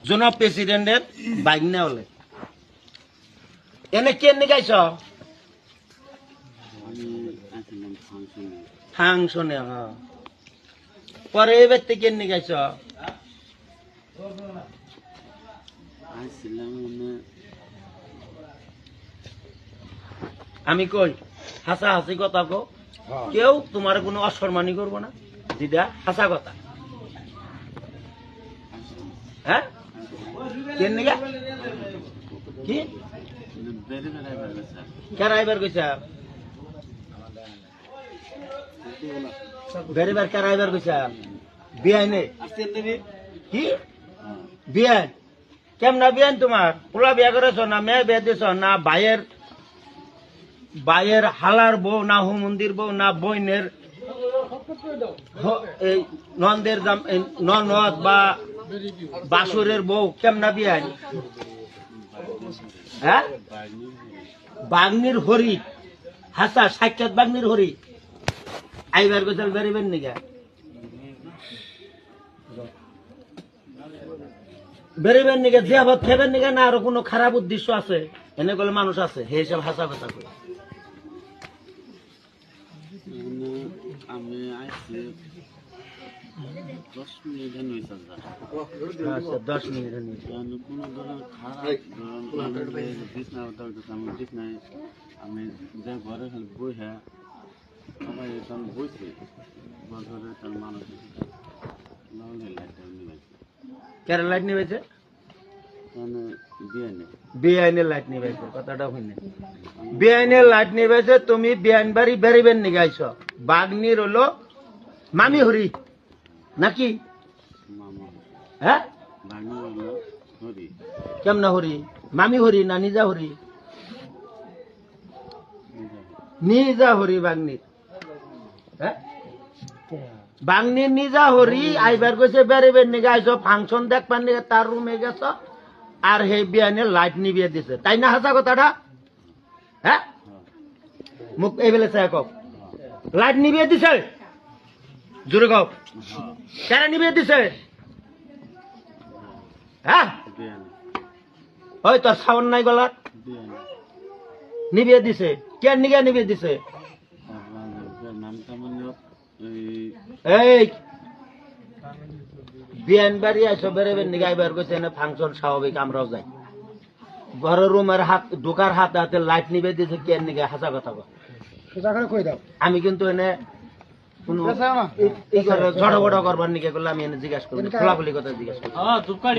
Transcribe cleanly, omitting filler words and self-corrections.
জনাব প্রেসিডেন্টের বাইগনা হলে এনে কেন গাইছ ফাংশনে পরে এবার থেকে কেন গাইছ আমি কই হাসা হাসি কথা কো কেউ তোমার কোনো অসম্মানী করবো না দিদা হাসা কথা হ্যাঁ কেন নিগা কি কেরাইবার কইছা বেরিবার কেরাইবার কইছা বিয়াই নেই কি বিয়াই কেমন বিয়ান তোমার পোলা বিয়া করেছ না মেয়ে বিয়া দিছ না ভাইয়ের হালার বউ না হুমন্দির বউ না বইনের এই নন্দের ননদ বা বাসুরের বউ কেমনা বিয়াই হ্যাঁ বাগনির হরি হাসা সাক্ষাৎ বাগনির হরি আইবার গোচাল বেরিবেন নিগা বেরিবেন নিগা জিয়াবত খেবেন নিগা না আরো কোনো খারাপ উদ্দেশ্য আছে এনে গেলে মানুষ আছে হে সব হাসা কথা করে আমি আইছি 10 মিনিট হইছে আচ্ছা 10 মিনিট হইছে কোনো ধরনের খারাপ বিছনা আমি বিছনায় আমি যে ঘরে বই হ্যাঁ সবাই এখন বইছি ঘরে তার মানুষ কেন লাইট নিবেছে বিয়ানে লাইট নিবেছে কথাটা হইনি বিআইনের লাইট নিবেছে তুমি বিআইন বাড়ি বেরিবেন নি গাইছ বাগনির হলো মামি হরি নাকি হ্যাঁ কেমন হরি মামি হরি না নিজা হরি নিজা হরি বাগনির হ্যাঁ বাগনির নিজা হরি আইবার কইছে বেরিবেন নি গাইছ ফাংশন দেখবার নিয়ে তার রুমে গেছ আর হে বিয়ানে লাইট নিবিয়ে দিছে তাই না হাসা কথাটা হ্যাঁ মুখ এই বেলে চাই কক লাইট নিবিয়ে দিছে জোরে কক কেন নিবিয়ে দিছে হ্যাঁ ওই তোর সাউন্ড নাই গলার নিবিয়ে দিছে কেন নিগে নিবিয়ে দিছে এই বিয়ান বাড়ি আইসো বেরোবেন নিগে আইবার কইছে না ফাংশন স্বাভাবিক আমরাও যাই ঘরের রুমের হাত ঢোকার হাতে হাতে লাইট নিবে দিয়েছে কেন নিগে হাসা কথা আমি কিন্তু এনে কোনো ঝড় করবার নিকে করলে আমি এনে জিজ্ঞাসা করি খোলাখুলি কথা জিজ্ঞাসা করি